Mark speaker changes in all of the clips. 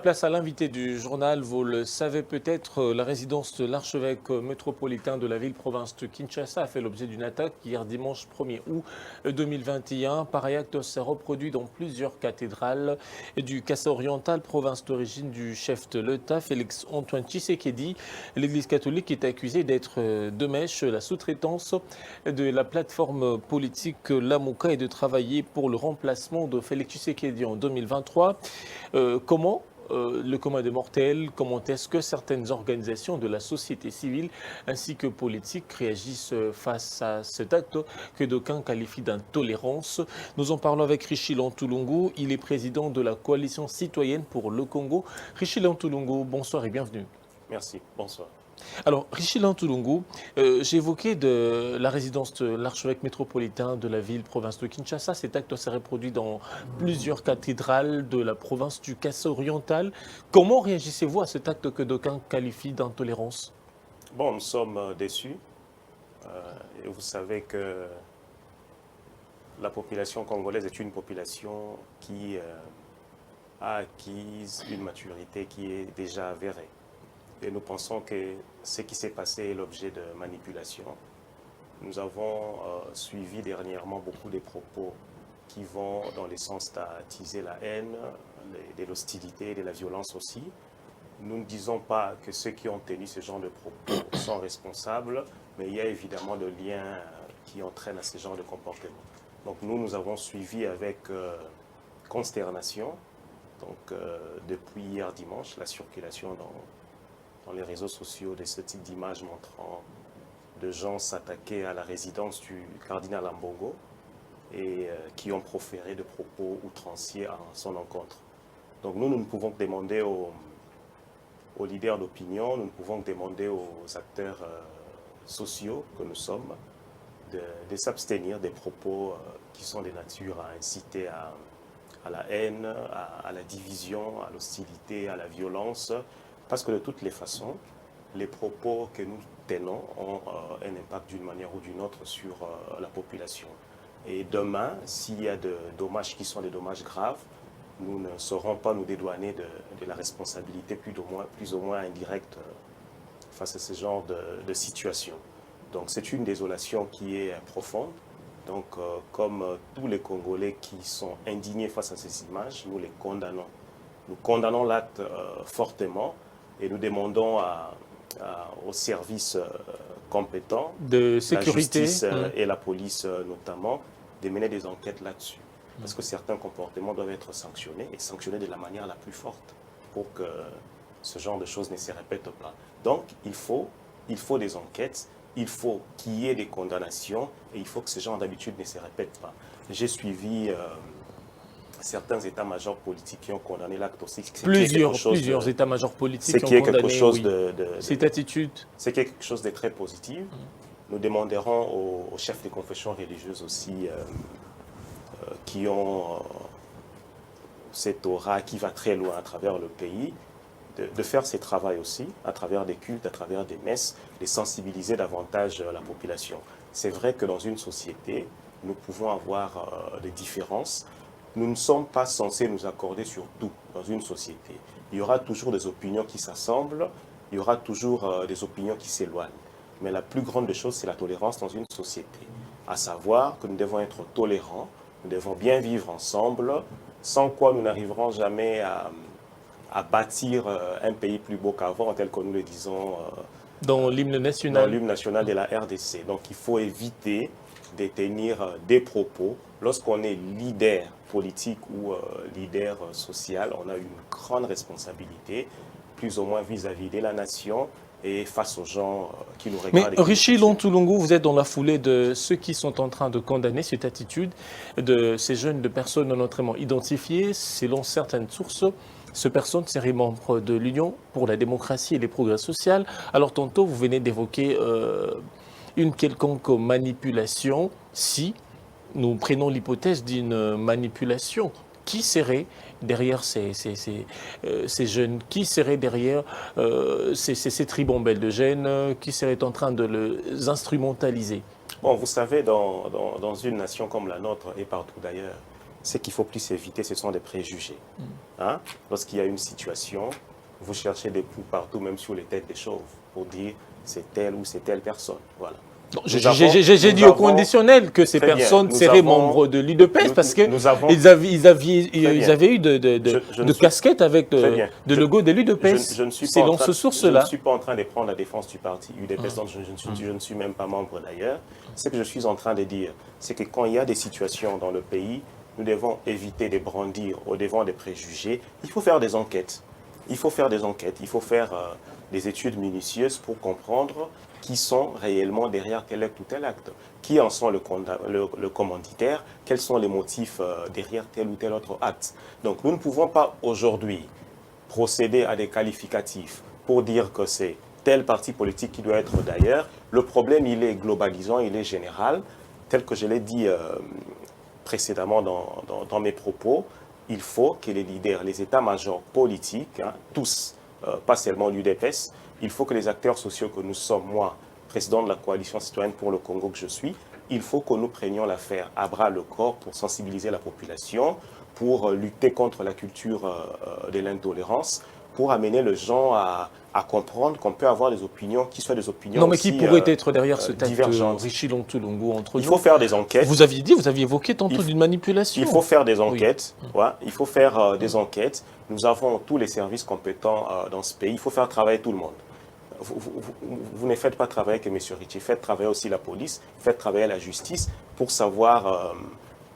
Speaker 1: place à l'invité du journal. Vous le savez peut-être, la résidence de l'archevêque métropolitain de la ville-province de Kinshasa a fait l'objet d'une attaque hier dimanche 1er août 2021. Pareil acte s'est reproduit dans plusieurs cathédrales du Kassa oriental, province d'origine du chef de l'État, Félix-Antoine Tshisekedi. L'Église catholique est accusée d'être de mèche, la sous-traitance de la plateforme politique Lamouka et de travailler pour le remplacement de Félix Tshisekedi en 2023. Comment le commun des mortels, comment est-ce que certaines organisations de la société civile ainsi que politique réagissent face à cet acte que d'aucuns qualifient d'intolérance? Nous en parlons avec Richie Lantulungu, il est président de la coalition citoyenne pour le Congo. Richie Lantulungu, bonsoir et bienvenue.
Speaker 2: Merci, bonsoir.
Speaker 1: Alors, Richie Lantulungu, j'ai évoqué de la résidence de l'archevêque métropolitain de la ville-province de Kinshasa. Cet acte s'est reproduit dans plusieurs cathédrales de la province du Kassa oriental. Comment réagissez-vous à cet acte que d'aucuns qualifient d'intolérance?
Speaker 2: Bon, nous sommes déçus. Et vous savez que la population congolaise est une population qui a acquis une maturité qui est déjà avérée. Et nous pensons que ce qui s'est passé est l'objet de manipulation. Nous avons suivi dernièrement beaucoup de propos qui vont dans le sens d'attiser la haine, de l'hostilité, de la violence aussi. Nous ne disons pas que ceux qui ont tenu ce genre de propos sont responsables, mais il y a évidemment des liens qui entraînent à ce genre de comportement. Donc nous avons suivi avec consternation, depuis hier dimanche, la circulation dans les réseaux sociaux de ce type d'images montrant de gens s'attaquer à la résidence du cardinal Ambongo et qui ont proféré de propos outranciers à son encontre. Donc nous ne pouvons que demander aux leaders d'opinion, nous ne pouvons que demander aux acteurs sociaux que nous sommes de s'abstenir des propos qui sont de nature à inciter à la haine, à la division, à l'hostilité, à la violence. Parce que de toutes les façons, les propos que nous tenons ont un impact d'une manière ou d'une autre sur la population. Et demain, s'il y a des dommages qui sont des dommages graves, nous ne saurons pas nous dédouaner de la responsabilité plus ou moins indirecte face à ce genre de situation. Donc c'est une désolation qui est profonde. Donc comme tous les Congolais qui sont indignés face à ces images, nous les condamnons. Nous condamnons l'acte fortement. Et nous demandons aux services compétents,
Speaker 1: de sécurité,
Speaker 2: la justice et la police notamment, de mener des enquêtes là-dessus. Parce que certains comportements doivent être sanctionnés, et sanctionnés de la manière la plus forte pour que ce genre de choses ne se répètent pas. Donc, il faut des enquêtes, il faut qu'il y ait des condamnations, et il faut que ce genre d'habitude ne se répète pas. J'ai suivi certains états-majors politiques qui ont condamné l'acte aussi.
Speaker 1: Plusieurs états-majors politiques qui ont condamné cette attitude.
Speaker 2: C'est quelque chose de très positif. Nous demanderons aux chefs des confessions religieuses aussi qui ont cette aura qui va très loin à travers le pays, de faire ce travail aussi, à travers des cultes, à travers des messes, de sensibiliser davantage la population. C'est vrai que dans une société, nous pouvons avoir des différences. Nous ne sommes pas censés nous accorder sur tout dans une société. Il y aura toujours des opinions qui s'assemblent, il y aura toujours des opinions qui s'éloignent. Mais la plus grande des choses, c'est la tolérance dans une société. À savoir que nous devons être tolérants, nous devons bien vivre ensemble, sans quoi nous n'arriverons jamais à bâtir un pays plus beau qu'avant, tel que nous le disons
Speaker 1: dans l'hymne national
Speaker 2: de la RDC. Donc il faut éviter de tenir des propos. Lorsqu'on est leader politique ou leader social, on a une grande responsabilité, plus ou moins vis-à-vis de la nation et face aux gens qui nous regardent.
Speaker 1: Mais Richie Lantulungu, vous êtes dans la foulée de ceux qui sont en train de condamner cette attitude de ces jeunes de personnes non notamment identifiées. Selon certaines sources, ces personnes seraient membres de l'Union pour la démocratie et les progrès sociaux. Alors tantôt, vous venez d'évoquer une quelconque manipulation. Si nous prenons l'hypothèse d'une manipulation, qui serait derrière ces jeunes? Qui serait derrière ces tribombelles de jeunes? Qui serait en train de les instrumentaliser?
Speaker 2: Bon, vous savez, dans une nation comme la nôtre et partout d'ailleurs, ce qu'il faut plus éviter, ce sont des préjugés. Hein? Lorsqu'il y a une situation, vous cherchez des coups partout, même sur les têtes des chauves, pour dire c'est telle ou c'est telle personne. Voilà.
Speaker 1: J'ai dit au conditionnel que ces personnes seraient membres de l'UDPS parce qu'ils avaient eu de casquettes avec de logo de l'UDPS. C'est dans ce source-là.
Speaker 2: Je ne suis pas en train de prendre la défense du parti UDPS, dont je ne suis même pas membre d'ailleurs. Ce que je suis en train de dire, c'est que quand il y a des situations dans le pays, nous devons éviter de brandir au devant des préjugés. Il faut faire des enquêtes. Il faut faire des enquêtes. Il faut faire des études minutieuses pour comprendre qui sont réellement derrière tel acte ou tel acte, qui en sont le commanditaire, quels sont les motifs derrière tel ou tel autre acte. Donc nous ne pouvons pas aujourd'hui procéder à des qualificatifs pour dire que c'est tel parti politique qui doit être d'ailleurs. Le problème, il est globalisant, il est général, tel que je l'ai dit précédemment dans mes propos. Il faut que les leaders, les états-majors politiques, hein, tous, pas seulement l'UDPS, il faut que les acteurs sociaux que nous sommes, moi, président de la coalition citoyenne pour le Congo que je suis, il faut que nous prenions l'affaire à bras le corps pour sensibiliser la population, pour lutter contre la culture de l'intolérance, pour amener les gens à comprendre qu'on peut avoir des opinions qui soient des opinions
Speaker 1: non, mais
Speaker 2: aussi,
Speaker 1: qui pourrait être derrière ce texte
Speaker 2: Richie
Speaker 1: Lontulongo entre nous.
Speaker 2: Il faut faire des enquêtes.
Speaker 1: Vous aviez évoqué tantôt d'une manipulation.
Speaker 2: Il faut faire des enquêtes.
Speaker 1: Oui.
Speaker 2: Ouais, il faut faire des enquêtes. Nous avons tous les services compétents dans ce pays. Il faut faire travailler tout le monde. Vous ne faites pas travailler que M. Richie. Faites travailler aussi la police, faites travailler la justice pour savoir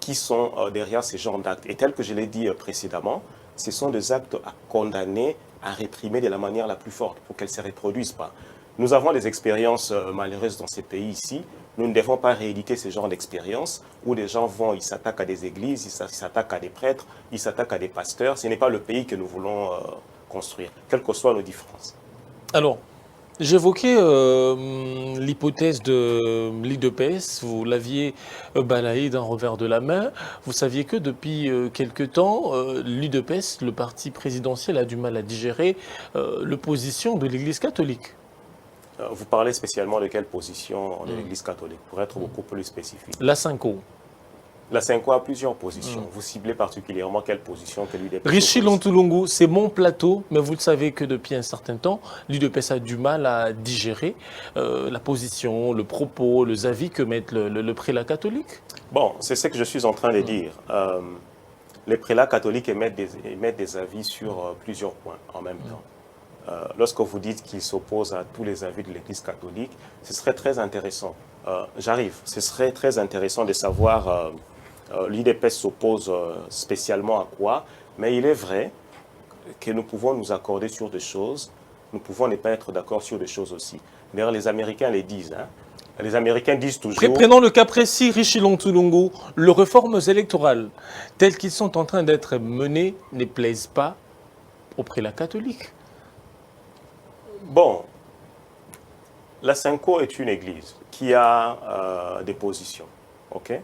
Speaker 2: qui sont derrière ces genres d'actes. Et tel que je l'ai dit précédemment, ce sont des actes à condamner, à réprimer de la manière la plus forte pour qu'elles ne se reproduisent pas. Nous avons des expériences malheureuses dans ces pays ici. Nous ne devons pas rééditer ce genre d'expériences où des gens ils s'attaquent à des églises, ils s'attaquent à des prêtres, ils s'attaquent à des pasteurs. Ce n'est pas le pays que nous voulons construire, quelles que soient nos différences.
Speaker 1: Alors, j'évoquais l'hypothèse de l'UDPS, vous l'aviez balayée d'un revers de la main. Vous saviez que depuis quelque temps, l'UDPS, le parti présidentiel, a du mal à digérer l'opposition de l'Église catholique.
Speaker 2: Vous parlez spécialement de quelle position de l'Église catholique, pour être beaucoup plus spécifique?
Speaker 1: La Cinco.
Speaker 2: La Cinco a plusieurs positions. Vous ciblez particulièrement quelle position que l'UDPS?
Speaker 1: Richie Lontulongo, c'est mon plateau, mais vous le savez que depuis un certain temps, l'UDPS a du mal à digérer la position, le propos, les avis que met le prélat catholique.
Speaker 2: Bon, c'est ce que je suis en train de dire. Les prélats catholiques émettent des avis sur plusieurs points en même temps. Lorsque vous dites qu'ils s'opposent à tous les avis de l'Église catholique, ce serait très intéressant. J'arrive. Ce serait très intéressant de savoir l'UDPS s'oppose spécialement à quoi, mais il est vrai que nous pouvons nous accorder sur des choses, nous pouvons ne pas être d'accord sur des choses aussi. D'ailleurs, les Américains les disent. Hein. Les Américains disent toujours...
Speaker 1: Prenons le cas précis, Richie Lontulongo, les réformes électorales telles qu'ils sont en train d'être menées ne plaisent pas au prélat catholique.
Speaker 2: Bon, la Cinco est une église qui a des positions. Okay?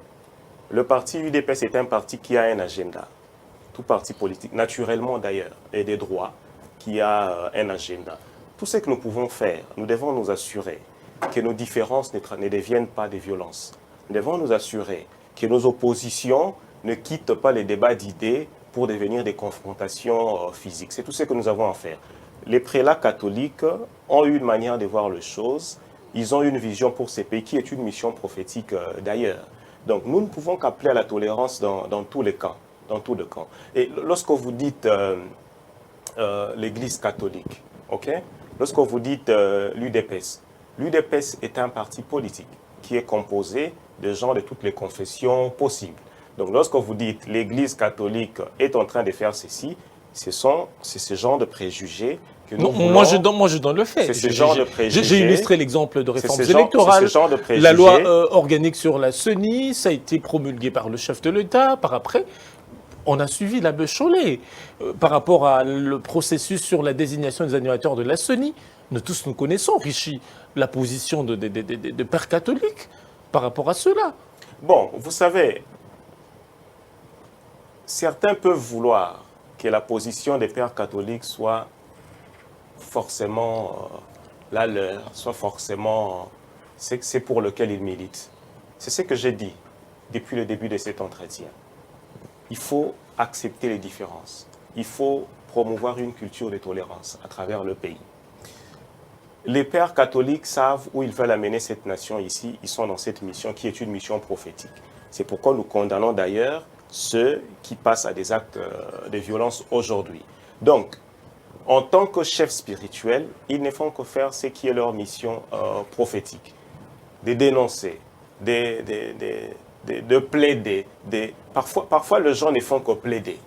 Speaker 2: Le parti UDPS est un parti qui a un agenda. Tout parti politique, naturellement d'ailleurs, et des droits, qui a un agenda. Tout ce que nous pouvons faire, nous devons nous assurer que nos différences ne deviennent pas des violences. Nous devons nous assurer que nos oppositions ne quittent pas les débats d'idées pour devenir des confrontations physiques. C'est tout ce que nous avons à faire. Les prélats catholiques ont une manière de voir les choses. Ils ont une vision pour ces pays qui est une mission prophétique d'ailleurs. Donc nous ne pouvons qu'appeler à la tolérance dans tous les camps. Dans tous les camps. Et lorsque vous dites l'Église catholique, okay? Lorsque vous dites l'UDPS, l'UDPS est un parti politique qui est composé de gens de toutes les confessions possibles. Donc lorsque vous dites l'Église catholique est en train de faire ceci, c'est ce genre de préjugés que nous voulons.
Speaker 1: Moi, je donne le fait.
Speaker 2: C'est ce genre de préjugés.
Speaker 1: J'ai illustré l'exemple de réformes électorales. La loi organique sur la CENI, ça a été promulgué par le chef de l'État. Par après, on a suivi la Cholet. Par rapport à le processus sur la désignation des animateurs de la CENI, nous tous nous connaissons, Richie, la position de pères catholiques par rapport à cela.
Speaker 2: Bon, vous savez, certains peuvent vouloir que la position des pères catholiques soit forcément la leur, soit forcément c'est pour lequel ils militent. C'est ce que j'ai dit depuis le début de cet entretien. il faut accepter les différences. Il faut promouvoir une culture de tolérance à travers le pays. Les pères catholiques savent où ils veulent amener cette nation ici. Ils sont dans cette mission qui est une mission prophétique. C'est pourquoi nous condamnons d'ailleurs ceux qui passent à des actes de violence aujourd'hui. Donc, en tant que chefs spirituels, ils ne font que faire ce qui est leur mission prophétique. De dénoncer, de plaider. Parfois, les gens ne font que plaider.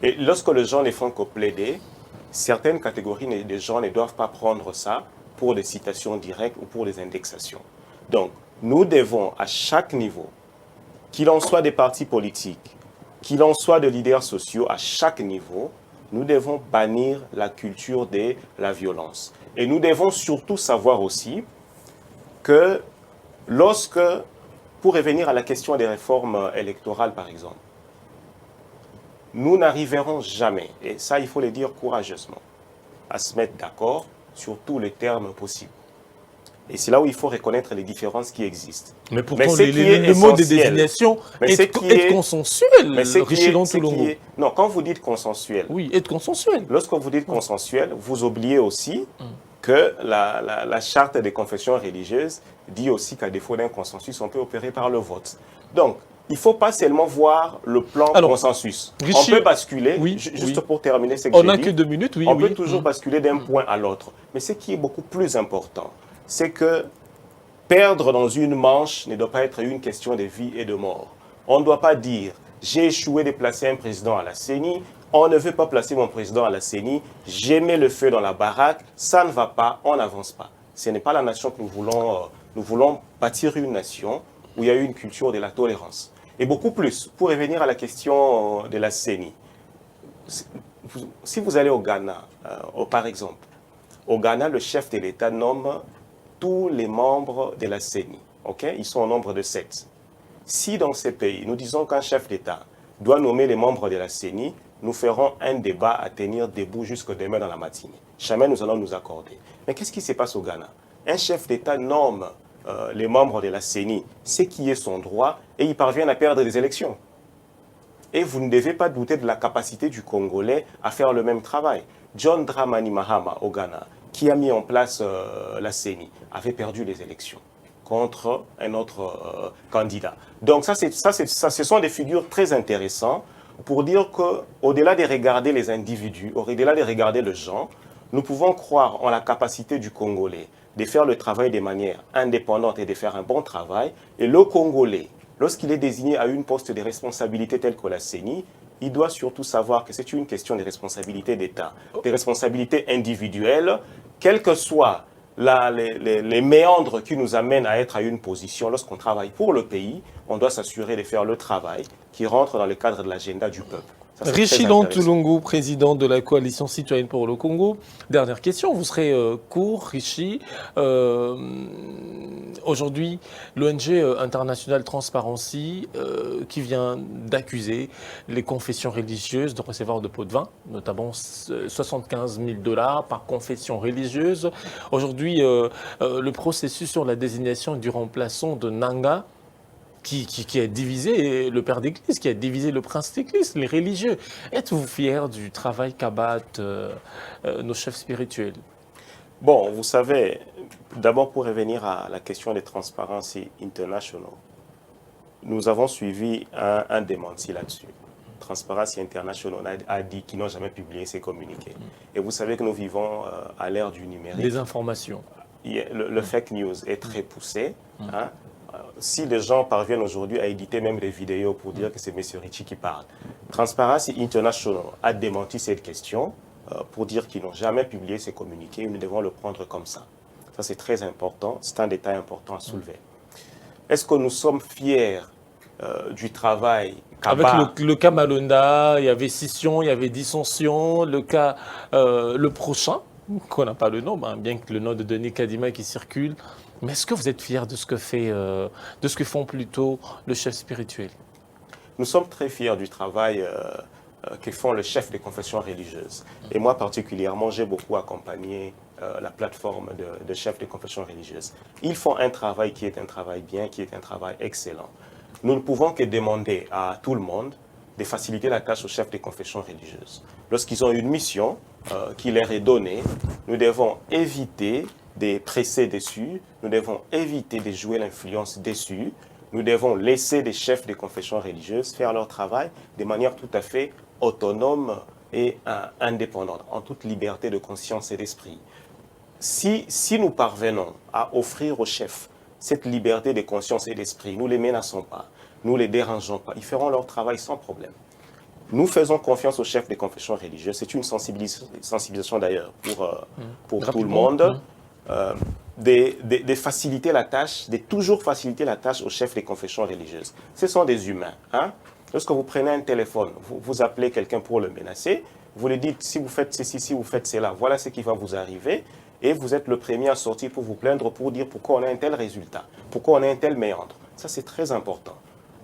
Speaker 2: Et lorsque les gens ne font que plaider, certaines catégories de gens ne doivent pas prendre ça pour des citations directes ou pour des indexations. Donc, nous devons à chaque niveau, qu'il en soit des partis politiques, qu'il en soit de leaders sociaux, à chaque niveau, nous devons bannir la culture de la violence. Et nous devons surtout savoir aussi que lorsque, pour revenir à la question des réformes électorales par exemple, nous n'arriverons jamais, et ça il faut le dire courageusement, à se mettre d'accord sur tous les termes possibles. Et c'est là où il faut reconnaître les différences qui existent.
Speaker 1: Mais pourtant, le mot de désignation est consensuel, Richelon Toulongo.
Speaker 2: Non, quand vous dites consensuel...
Speaker 1: Oui, est consensuel.
Speaker 2: Lorsque vous dites consensuel, vous oubliez aussi que la charte des confessions religieuses dit aussi qu'à défaut d'un consensus, on peut opérer par le vote. Donc, il ne faut pas seulement voir le plan consensus. On peut basculer, juste pour terminer ce que j'ai dit,
Speaker 1: on n'a que 2 minutes,
Speaker 2: on peut toujours basculer d'un point à l'autre. Mais ce qui est beaucoup plus important, c'est que perdre dans une manche ne doit pas être une question de vie et de mort. On ne doit pas dire « j'ai échoué de placer un président à la CENI », on ne veut pas placer mon président à la CENI, j'ai mis le feu dans la baraque, ça ne va pas, on n'avance pas. Ce n'est pas la nation que nous voulons. Nous voulons bâtir une nation où il y a une culture de la tolérance. Et beaucoup plus, pour revenir à la question de la CENI, si vous allez au Ghana, par exemple, au Ghana, le chef de l'État nomme tous les membres de la CENI. Okay? Ils sont au nombre de 7. Si dans ces pays, nous disons qu'un chef d'État doit nommer les membres de la CENI, nous ferons un débat à tenir debout jusqu'à demain dans la matinée. Jamais nous allons nous accorder. Mais qu'est-ce qui se passe au Ghana? Un chef d'État nomme les membres de la CENI, ce qui est son droit, et il parvient à perdre des élections. Et vous ne devez pas douter de la capacité du Congolais à faire le même travail. John Dramani Mahama au Ghana, qui a mis en place la CENI, avait perdu les élections contre un autre candidat. Donc ce sont des figures très intéressantes pour dire qu'au-delà de regarder les individus, au-delà de regarder les gens, nous pouvons croire en la capacité du Congolais de faire le travail de manière indépendante et de faire un bon travail. Et le Congolais, lorsqu'il est désigné à une poste de responsabilité telle que la CENI, il doit surtout savoir que c'est une question de responsabilité d'État, de responsabilité individuelle, quels que soient les méandres qui nous amènent à être à une position. Lorsqu'on travaille pour le pays, on doit s'assurer de faire le travail qui rentre dans le cadre de l'agenda du peuple.
Speaker 1: Richelon Toulongo, président de la Coalition citoyenne pour le Congo. Dernière question, vous serez court, Richie. Aujourd'hui, l'ONG International Transparency qui vient d'accuser les confessions religieuses de recevoir de pots de vin, notamment 75 000 $ par confession religieuse. Aujourd'hui, le processus sur la désignation du remplaçant de Nanga, qui a divisé le père d'Église, qui a divisé le prince d'Église, les religieux. Êtes-vous fiers du travail qu'abattent nos chefs spirituels?
Speaker 2: Bon, vous savez, d'abord pour revenir à la question des Transparency International, nous avons suivi un démenti là-dessus. Transparency International a dit qu'ils n'ont jamais publié ces communiqués. Et vous savez que nous vivons à l'ère du numérique.
Speaker 1: Des informations.
Speaker 2: Le fake news est très poussé. Hein. Si les gens parviennent aujourd'hui à éditer même des vidéos pour dire que c'est M. Ritchie qui parle, Transparency International a démenti cette question pour dire qu'ils n'ont jamais publié ces communiqués. Nous devons le prendre comme ça. Ça, c'est très important. C'est un détail important à soulever. Est-ce que nous sommes fiers du travail
Speaker 1: avec le cas Malonda, il y avait scission, il y avait dissension. Le cas, le prochain, qu'on n'a pas le nom, bien que le nom de Denis Kadima qui circule. Mais est-ce que vous êtes fiers de ce que font plutôt le chef spirituel?
Speaker 2: Nous sommes très fiers du travail que font les chefs des confessions religieuses. Et moi particulièrement, j'ai beaucoup accompagné la plateforme de chefs des confessions religieuses. Ils font un travail qui est un travail bien, qui est un travail excellent. Nous ne pouvons que demander à tout le monde de faciliter la tâche aux chefs des confessions religieuses. Lorsqu'ils ont une mission qui leur est donnée, nous devons éviter de presser dessus, nous devons éviter de jouer l'influence dessus, nous devons laisser les chefs des confessions religieuses faire leur travail de manière tout à fait autonome et indépendante, en toute liberté de conscience et d'esprit. Si nous parvenons à offrir aux chefs cette liberté de conscience et d'esprit, nous ne les menaçons pas, nous ne les dérangeons pas, ils feront leur travail sans problème. Nous faisons confiance aux chefs des confessions religieuses, c'est une sensibilisation d'ailleurs pour tout le monde, de faciliter la tâche, de toujours faciliter la tâche aux chefs des confessions religieuses. Ce sont des humains. Hein? Lorsque vous prenez un téléphone, vous appelez quelqu'un pour le menacer, vous lui dites si vous faites ceci, si vous faites cela, voilà ce qui va vous arriver. Et vous êtes le premier à sortir pour vous plaindre, pour dire pourquoi on a un tel résultat, pourquoi on a un tel méandre. Ça, c'est très important.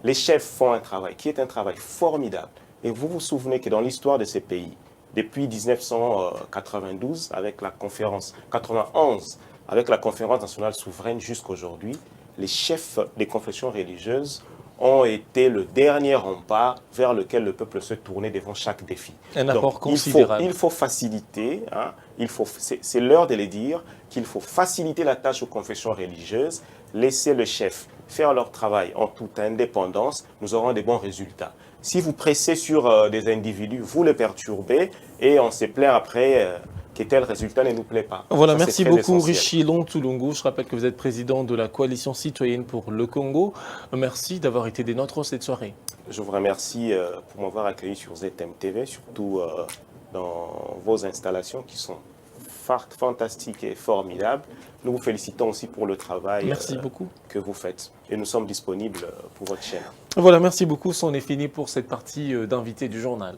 Speaker 2: Les chefs font un travail qui est un travail formidable. Et vous vous souvenez que dans l'histoire de ces pays, depuis 1992, avec la conférence, 91, avec la conférence nationale souveraine jusqu'à aujourd'hui, les chefs des confessions religieuses ont été le dernier rempart vers lequel le peuple se tournait devant chaque défi.
Speaker 1: Un apport considérable.
Speaker 2: Il faut faciliter, hein, c'est l'heure de le dire, qu'il faut faciliter la tâche aux confessions religieuses, laisser le chef faire leur travail en toute indépendance, nous aurons des bons résultats. Si vous pressez sur des individus, vous les perturbez et on se plaint après que tel résultat ne nous plaît pas.
Speaker 1: Voilà,
Speaker 2: ça,
Speaker 1: merci beaucoup Richilon Tulungu. Je rappelle que vous êtes président de la Coalition citoyenne pour le Congo. Merci d'avoir été des nôtres cette soirée.
Speaker 2: Je vous remercie pour m'avoir accueilli sur ZM TV, surtout dans vos installations qui sont fantastiques et formidables. Nous vous félicitons aussi pour le travail que vous faites. Et nous sommes disponibles pour votre chaîne.
Speaker 1: Voilà, merci beaucoup. C'en est fini pour cette partie d'invité du journal.